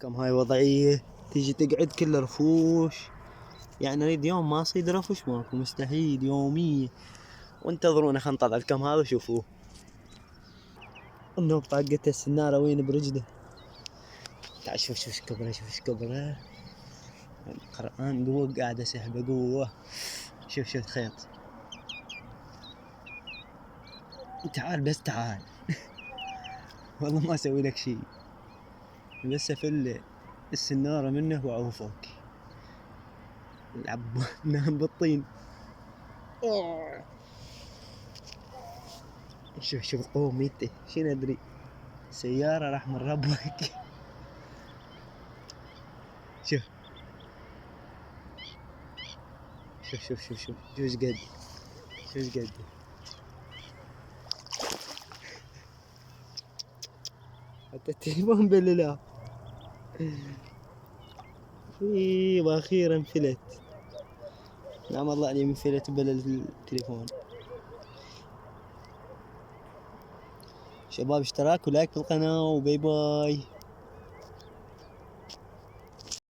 كم هاي وضعية تيجي تقعد كل رفوش. يعني اريد يوم ما اصيد رفوش ماكو، مستحيل يومية. وانتظرونا خل نطلع الكم هذا وشوفوه. انه طاقته السنارة وين برجله. تعال شوف ايش كبره، شوف ايش كبره. القرآن قوة قاعدة سحبه قوة. شوف الخيط. تعال بس تعال. والله ما اسوي لك شي، بس افل السنارة منه واعوفك. العب نام بالطين. شوف القوة ميته، شي ندري سيارة راح من ربك. شوف شوف ايش قد، شوف ايش قد. حتى التليفون بالله. واخيرا فلت. نعم الله علي من فلت بلل التليفون. شباب اشتراك ولايك في القناة وباي باي.